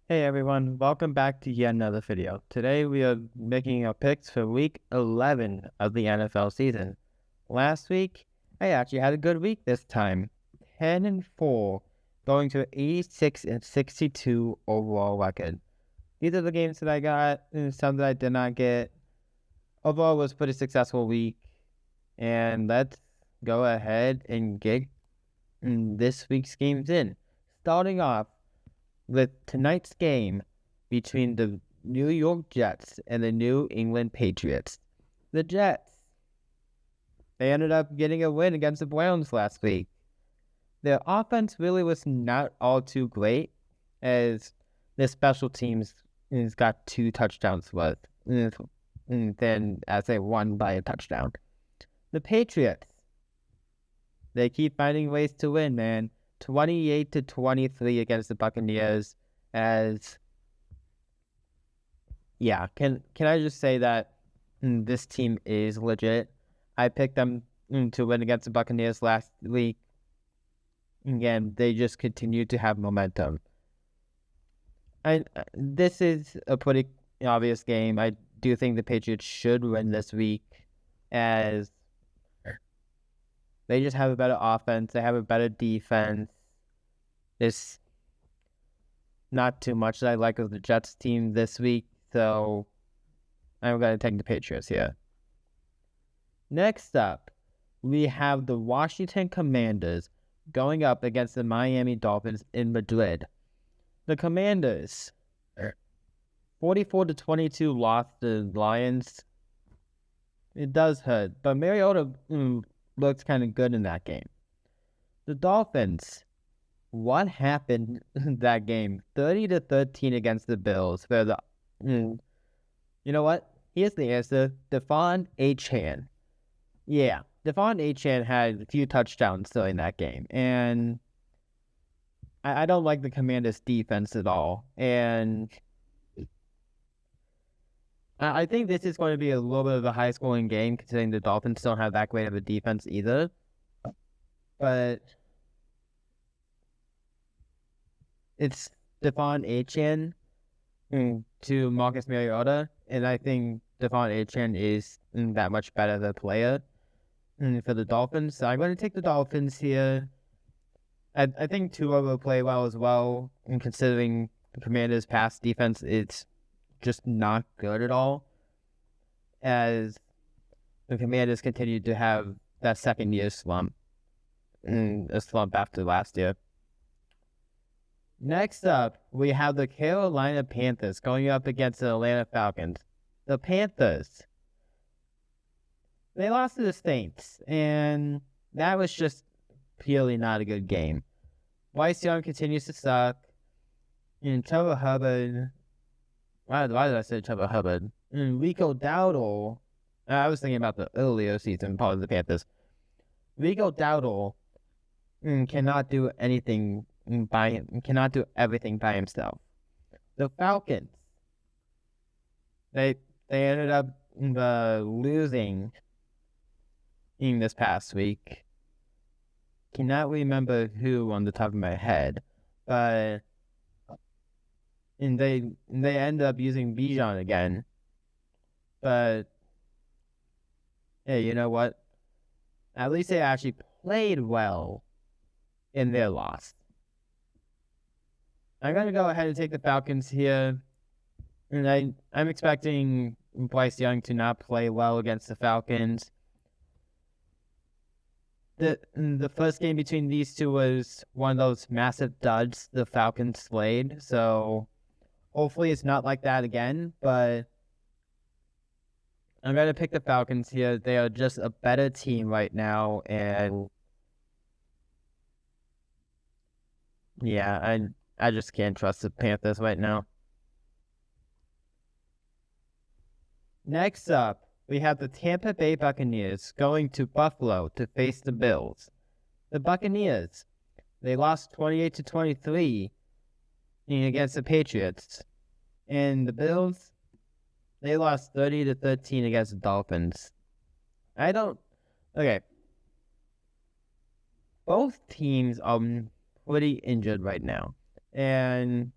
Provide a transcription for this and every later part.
Hey everyone, welcome back to yet another video. Today we are making our picks for week 11 of the NFL season. Last week, I actually had a good week this time. 10-4, going to 86-62 overall record. These are the games that I got, and some that I did not get. Overall, it was a pretty successful week. And let's go ahead and get this week's games in. Starting off with tonight's game between the New York Jets and the New England Patriots. The Jets, they ended up getting a win against the Browns last week. Their offense really was not all too great, as their special teams has got 2 touchdowns worth, and then as they won by a touchdown. The Patriots, they keep finding ways to win, man. 28-23 against the Buccaneers. As yeah, can I just say that this team is legit? I picked them to win against the Buccaneers last week. Again, they just continue to have momentum. And this is a pretty obvious game. I do think the Patriots should win this week, as they just have a better offense. They have a better defense. There's not too much that I like of the Jets team this week, so I'm going to take the Patriots here. Next up, we have the Washington Commanders going up against the Miami Dolphins in Madrid. The Commanders, 44-22 lost the Lions. It does hurt, but Mariota looks kind of good in that game. The Dolphins, what happened in that game? 30-13 against the Bills. Where the, you know what? Here's the answer: De'Von Achane. Yeah, De'Von Achane had a few touchdowns during that game, and I don't like the Commanders' defense at all. And I think this is going to be a little bit of a high-scoring game, considering the Dolphins don't have that great of a defense either. But it's De'Von Achane to Marcus Mariota, and I think De'Von Achane is that much better of a player for the Dolphins. So I'm going to take the Dolphins here. I think Tua will play well as well, and considering the Commanders' pass defense, it's just not good at all, as the Commanders continue to have that second-year slump, a slump after last year. Next up, we have the Carolina Panthers going up against the Atlanta Falcons. The Panthers, they lost to the Saints, and that was just purely not a good game. Bryce Young continues to suck, and Trevor Hubbard, why did I say Trevor Hubbard? Rico Dowdle, I was thinking about the earlier season part of the Panthers. Rico Dowdle cannot do anything cannot do everything by himself. The Falcons, they ended up losing in this past week. Cannot remember who on the top of my head, but they end up using Bijan again. But hey, you know what? At least they actually played well in their loss. I'm going to go ahead and take the Falcons here. And I'm expecting Bryce Young to not play well against the Falcons. The first game between these two was one of those massive duds the Falcons slayed. So hopefully it's not like that again. But I'm going to pick the Falcons here. They are just a better team right now. And yeah, I just can't trust the Panthers right now. Next up, we have the Tampa Bay Buccaneers going to Buffalo to face the Bills. The Buccaneers, they lost 28-23 against the Patriots. And the Bills, they lost 30-13 against the Dolphins. Okay. Both teams are pretty injured right now. And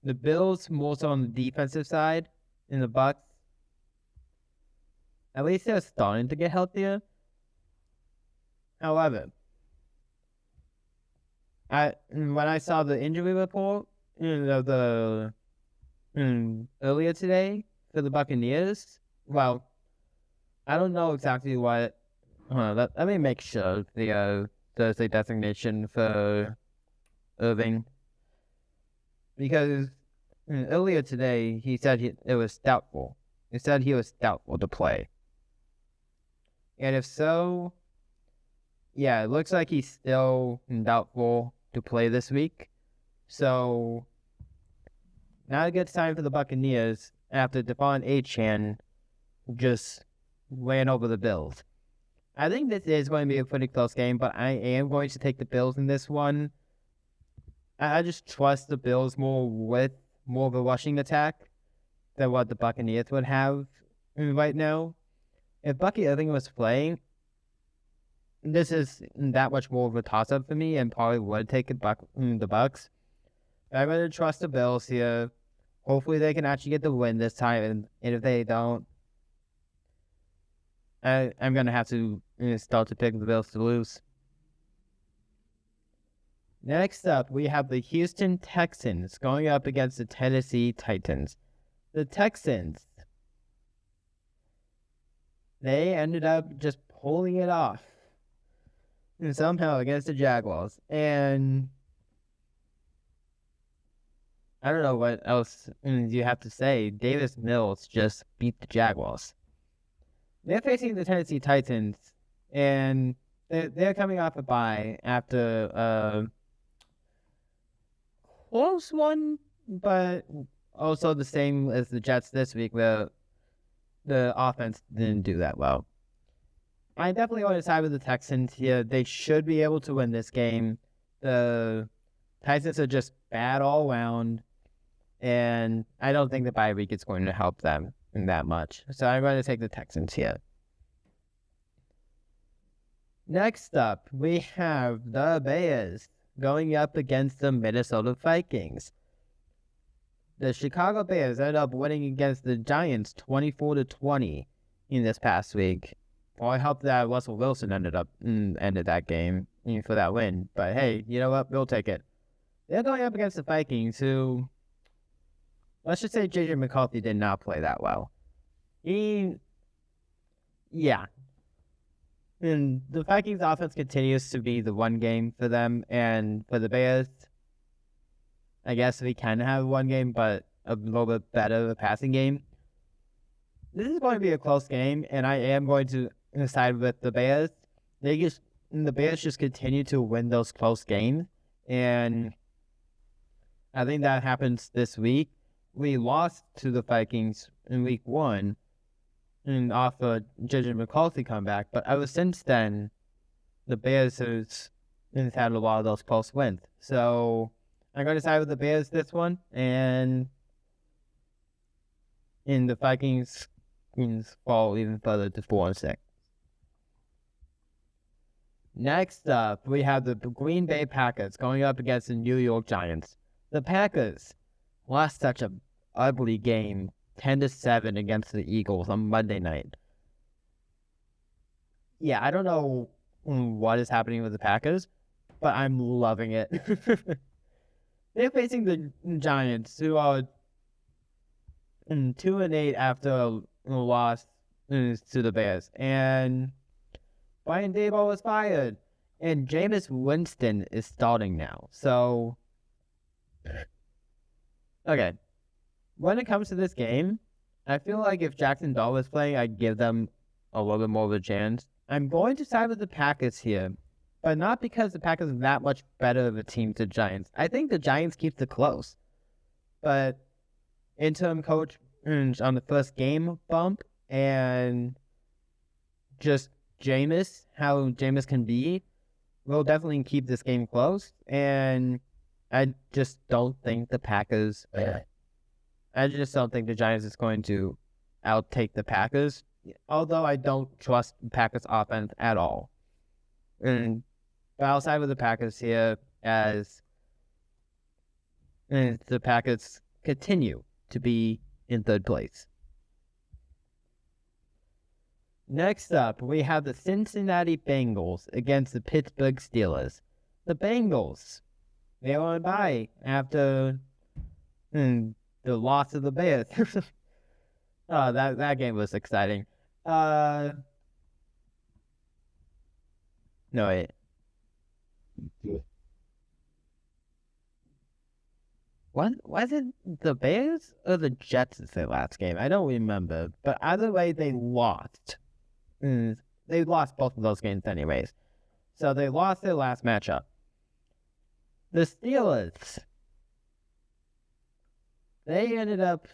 The Bills more so on the defensive side, and the Bucks, at least they're starting to get healthier. However, when I saw the injury report earlier today for the Buccaneers, well, I don't know exactly what. Let me make sure the Thursday designation for Irving, because earlier today he said it was doubtful. He said he was doubtful to play, and if so, yeah, it looks like he's still doubtful to play this week. So, not a good sign for the Buccaneers after Devon Achane just ran over the Bills. I think this is going to be a pretty close game, but I am going to take the Bills in this one. I just trust the Bills more with more of a rushing attack than what the Buccaneers would have right now. If Bucky Irving was playing, this is that much more of a toss-up for me, and probably would take the Bucks. I'm going to trust the Bills here. Hopefully they can actually get the win this time, and if they don't, I'm going to have to start to pick the Bills to lose. Next up, we have the Houston Texans going up against the Tennessee Titans. The Texans, they ended up just pulling it off somehow against the Jaguars. And I don't know what else you have to say. Davis Mills just beat the Jaguars. They're facing the Tennessee Titans, and they're coming off a bye after a close one, but also the same as the Jets this week, where the offense didn't do that well. I definitely want to side with the Texans here. They should be able to win this game. The Titans are just bad all around, and I don't think the bye week is going to help them that much. So I'm going to take the Texans here. Next up, we have the Bears going up against the Minnesota Vikings. The Chicago Bears ended up winning against the Giants 24-20 in this past week. Well, I hope that Russell Wilson ended that game for that win. But hey, you know what? We'll take it. They're going up against the Vikings, who, let's just say J.J. McCarthy did not play that well. And the Vikings offense continues to be the one game for them, and for the Bears, I guess we can have one game, but a little bit better of a passing game. This is going to be a close game, and I am going to side with the Bears. The Bears just continue to win those close games, and I think that happens this week. We lost to the Vikings in week 1 and off a J.J. McCarthy comeback, but ever since then, the Bears has had a lot of those close wins. So I'm going to side with the Bears this one, and the Vikings fall even further to 4-6. Next up, we have the Green Bay Packers going up against the New York Giants. The Packers lost such an ugly game, 10-7 against the Eagles on Monday night. Yeah, I don't know what is happening with the Packers, but I'm loving it. They're facing the Giants, who are 2-8 after a loss to the Bears. And Brian Daboll was fired, and Jameis Winston is starting now. So, okay. When it comes to this game, I feel like if Jackson Dart was playing, I'd give them a little bit more of a chance. I'm going to side with the Packers here, but not because the Packers are that much better of a team to Giants. I think the Giants keep it close, but interim coach on the first game bump, and just Jameis, how Jameis can be, will definitely keep this game close. And I just don't think the Packers. I just don't think the Giants is going to outtake the Packers. Although I don't trust the Packers offense at all. But I'll side with the Packers here, as the Packers continue to be in third place. Next up, we have the Cincinnati Bengals against the Pittsburgh Steelers. The Bengals, they were on bye after the loss of the Bears. Oh, that game was exciting. No, wait. What was it? The Bears or the Jets is their last game? I don't remember. But either way, they lost. They lost both of those games anyways. So they lost their last matchup. The Steelers, they ended up...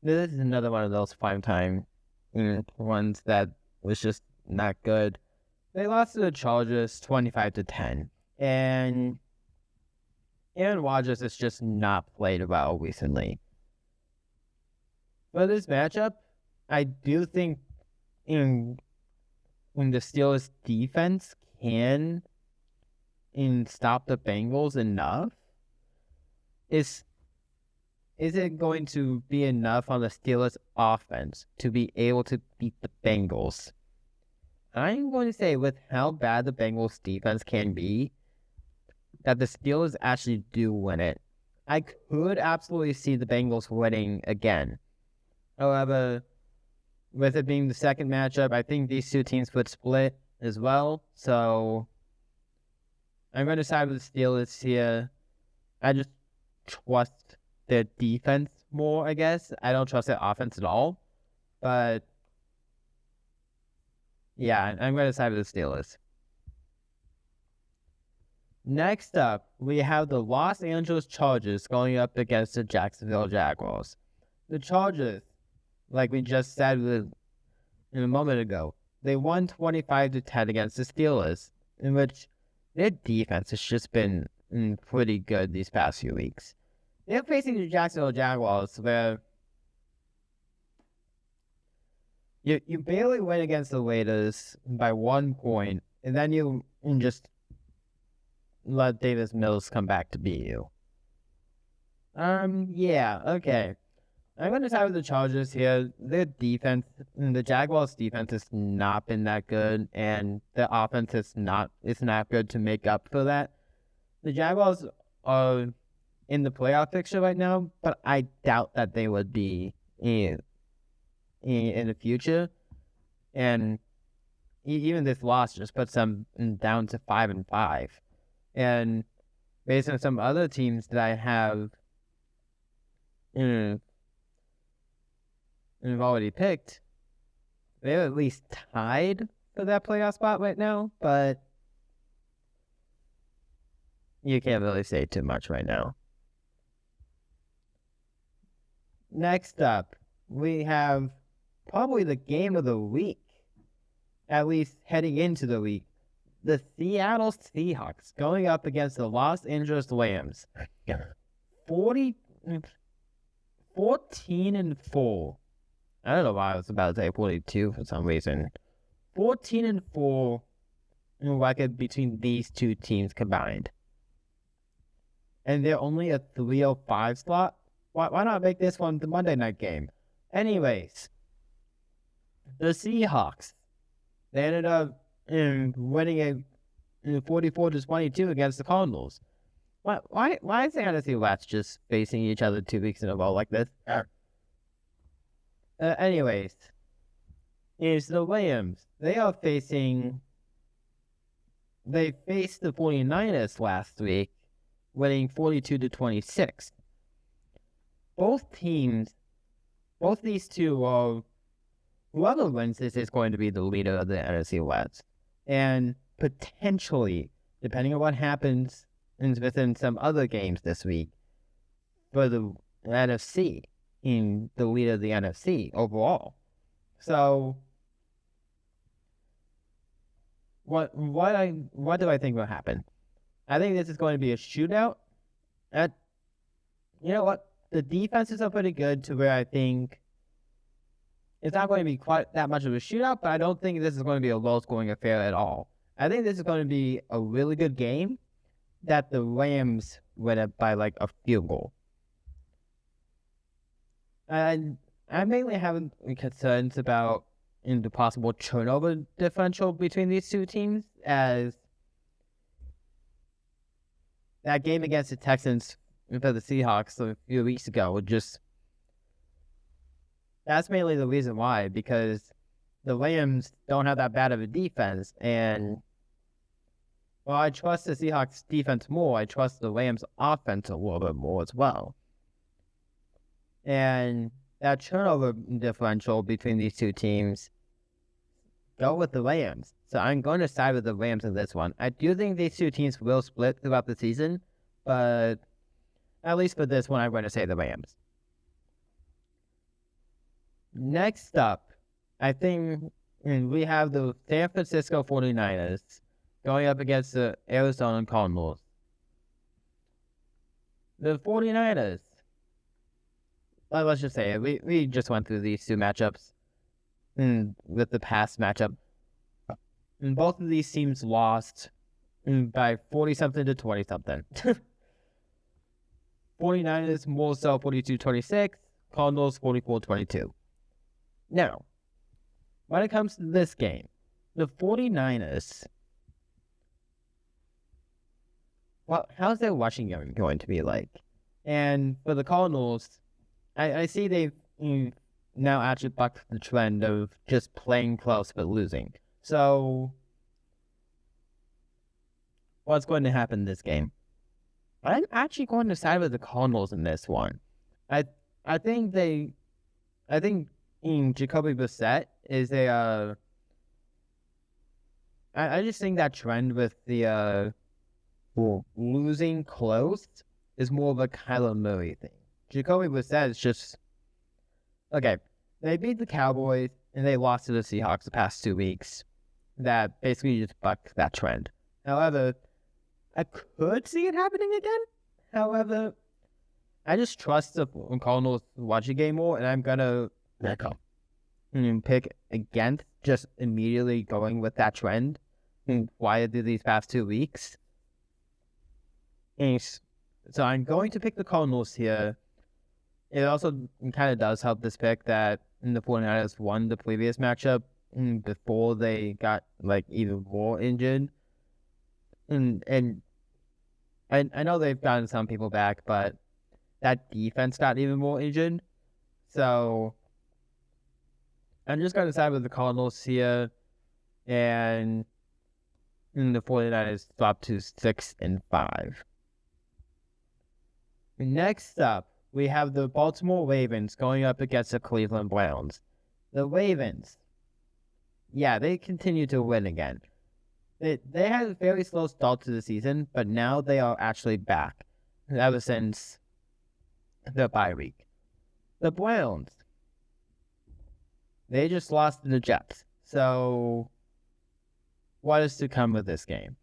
This is another one of those primetime ones that was just not good. They lost to the Chargers 25-10. And Aaron Rodgers has just not played well recently. For this matchup, I do think when the Steelers defense can stop the Bengals enough, is it going to be enough on the Steelers offense to be able to beat the Bengals? I'm going to say with how bad the Bengals defense can be, that the Steelers actually do win it. I could absolutely see the Bengals winning again. However, with it being the second matchup, I think these two teams would split as well. So I'm going to side with the Steelers here. I just trust their defense more, I guess. I don't trust their offense at all. But yeah, I'm going to side with the Steelers. Next up, we have the Los Angeles Chargers going up against the Jacksonville Jaguars. The Chargers, like we just said a moment ago, they won 25-10 against the Steelers, in which their defense has just been pretty good these past few weeks. They're facing the Jacksonville Jaguars, where you barely win against the Raiders by 1 point, and then you just let Davis Mills come back to beat you. Yeah, okay. I'm going to side with the Chargers here. Their defense, the Jaguars' defense has not been that good, and their offense is not good to make up for that. The Jaguars are in the playoff picture right now, but I doubt that they would be in the future. And even this loss just puts them down to 5-5. And based on some other teams that I have I've already picked, they're at least tied for that playoff spot right now, but you can't really say too much right now. Next up, we have probably the game of the week, at least heading into the week. The Seattle Seahawks going up against the Los Angeles Rams. 14-4. I don't know why I was about to say 42 for some reason. 14-4 in record between these two teams combined. And they're only a 305 slot. Why not make this one the Monday night game? Anyways, the Seahawks, they ended up winning a 44-22 against the Cardinals. Why is the NFC West just facing each other 2 weeks in a row like this? Anyways, is the Rams. They faced the 49ers last week, winning 42-26. Both these two are, whoever wins this is going to be the leader of the NFC West. And potentially, depending on what happens within some other games this week, for the NFC, in the leader of the NFC overall. So, what do I think will happen? I think this is going to be a shootout. You know what? The defenses are pretty good to where I think it's not going to be quite that much of a shootout, but I don't think this is going to be a low-scoring affair at all. I think this is going to be a really good game that the Rams win it by like a field goal. And I mainly have concerns about the possible turnover differential between these two teams, as that game against the Texans for the Seahawks a few weeks ago that's mainly the reason why, because the Rams don't have that bad of a defense, and while I trust the Seahawks defense more, I trust the Rams offense a little bit more as well. And that turnover differential between these two teams, go with the Rams. So I'm going to side with the Rams in this one. I do think these two teams will split throughout the season, but at least for this one, I'm going to say the Rams. Next up, I think we have the San Francisco 49ers going up against the Arizona Cardinals. The 49ers, let's just say it, we just went through these two matchups with the past matchup. And both of these teams lost by 40-something to 20-something. 49ers more so 42-26, Cardinals 44-22. Now, when it comes to this game, the 49ers, well, how's their rushing game going to be like? And for the Cardinals, I see they've now actually bucked the trend of just playing close but losing. So, what's going to happen in this game? I'm actually going to side with the Cardinals in this one. I think Jacoby Brissett is I just think that trend with the losing close is more of a Kyler Murray thing. Jacoby Brissett is just okay. They beat the Cowboys and they lost to the Seahawks the past 2 weeks. That basically just bucked that trend. However, I could see it happening again. However, I just trust the Cardinals watching game more, and I'm gonna pick against just immediately going with that trend. Why I did these past 2 weeks. And so I'm going to pick the Cardinals here. It also kind of does help this pick that the 49ers won the previous matchup before they got like even more injured. And I know they've gotten some people back, but that defense got even more injured. So I'm just going to side with the Cardinals here, and the 49ers drop to 6-5. Next up, we have the Baltimore Ravens going up against the Cleveland Browns. The Ravens, yeah, they continue to win again. They had a very slow start to the season, but now they are actually back ever since the bye week. The Browns, they just lost to the Jets. So, what is to come with this game?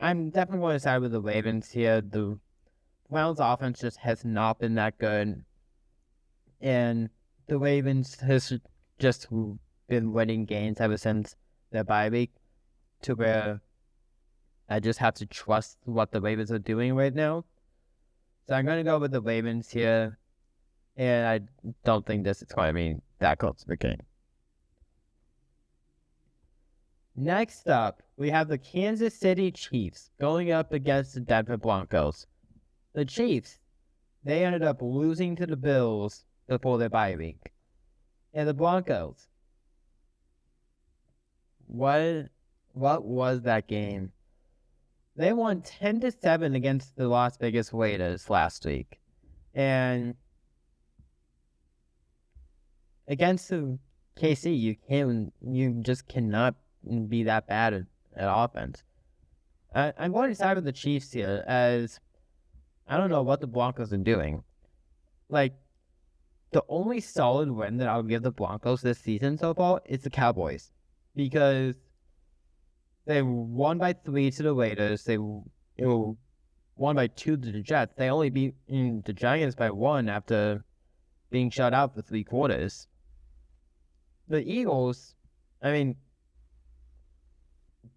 I'm definitely going to side with the Ravens here. The Browns' offense just has not been that good. And the Ravens has just been winning games ever since their bye week, to where I just have to trust what the Ravens are doing right now. So I'm going to go with the Ravens here. And I don't think this is going to be that close of a game. Next up, we have the Kansas City Chiefs going up against the Denver Broncos. The Chiefs, they ended up losing to the Bills before their bye week. And the Broncos, what was that game? They won 10-7 against the Las Vegas Raiders last week. And against the KC, you just cannot be that bad at offense. I'm going to side with the Chiefs here, as I don't know what the Broncos are doing. Like, the only solid win that I'll give the Broncos this season so far is the Cowboys, because they won by 3 to the Raiders. They won by 2 to the Jets. They only beat the Giants by 1 after being shut out for 3 quarters. The Eagles, I mean,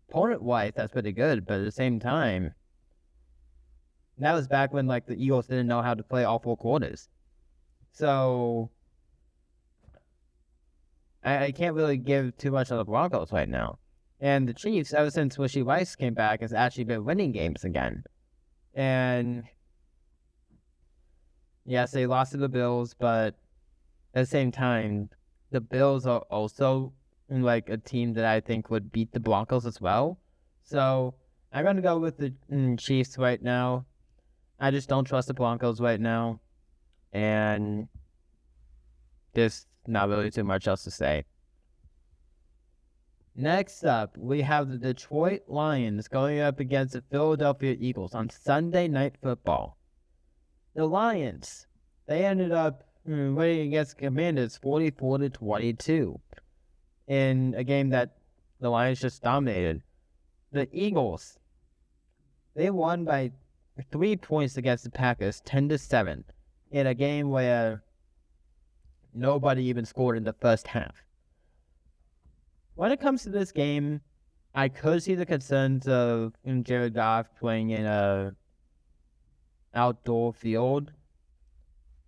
opponent-wise, that's pretty good, but at the same time, that was back when like the Eagles didn't know how to play all 4 quarters. So I can't really give too much on the Broncos right now. And the Chiefs, ever since Wishy Rice came back, has actually been winning games again. And yes, they lost to the Bills, but at the same time, the Bills are also like a team that I think would beat the Broncos as well. So I'm going to go with the Chiefs right now. I just don't trust the Broncos right now. And there's not really too much else to say. Next up, we have the Detroit Lions going up against the Philadelphia Eagles on Sunday Night Football. The Lions, they ended up winning against Commanders 44-22 in a game that the Lions just dominated. The Eagles, they won by 3 points against the Packers, 10-7, in a game where nobody even scored in the first half. When it comes to this game, I could see the concerns of Jared Goff playing in a outdoor field,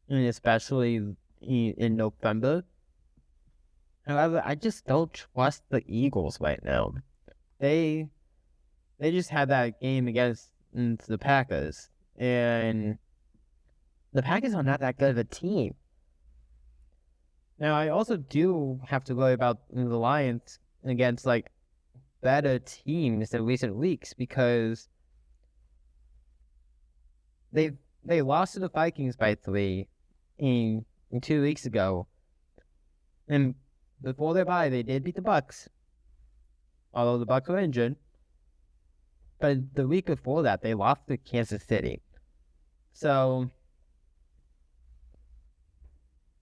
and especially in November. However, I just don't trust the Eagles right now. They just had that game against the Packers, and the Packers are not that good of a team. Now, I also do have to worry about the Lions against, like, better teams in recent weeks because they lost to the Vikings by 3 in 2 weeks ago. And before their bye, they did beat the Bucks, although the Bucks were injured. But the week before that, they lost to Kansas City. So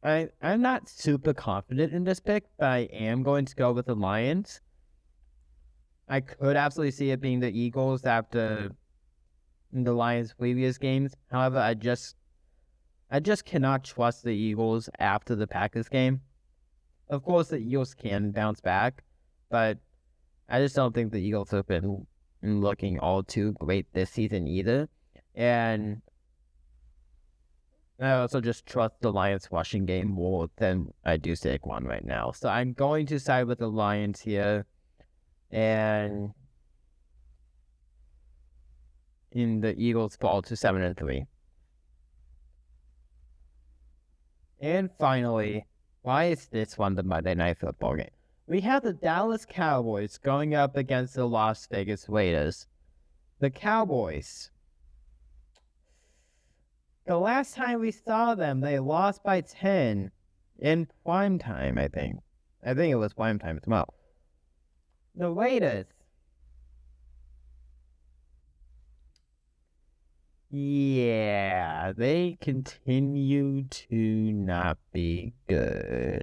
I'm not super confident in this pick, but I am going to go with the Lions. I could absolutely see it being the Eagles after the Lions' previous games. However, I just cannot trust the Eagles after the Packers game. Of course, the Eagles can bounce back, but I just don't think the Eagles have been looking all too great this season either. And I also just trust the Lions' rushing game more than I do Saquon right now. So I'm going to side with the Lions here. And in the Eagles fall to 7-3. And finally, why is this one the Monday Night Football game? We have the Dallas Cowboys going up against the Las Vegas Raiders. The Cowboys, the last time we saw them, they lost by 10 in prime time, I think. I think it was prime time as well. The Raiders, yeah, they continue to not be good.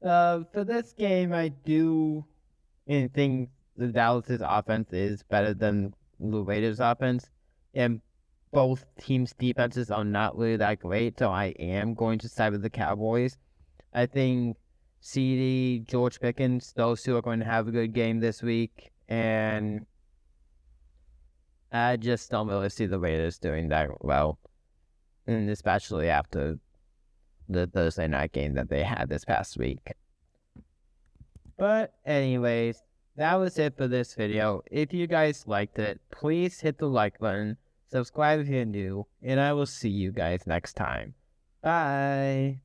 For this game, I do think the Dallas' offense is better than the Raiders' offense. And both teams' defenses are not really that great, so I am going to side with the Cowboys. I think CD, George Pickens, those two are going to have a good game this week, and I just don't really see the Raiders doing that well, and especially after the Thursday night game that they had this past week. But anyways, that was it for this video. If you guys liked it, please hit the like button, subscribe if you're new, and I will see you guys next time. Bye!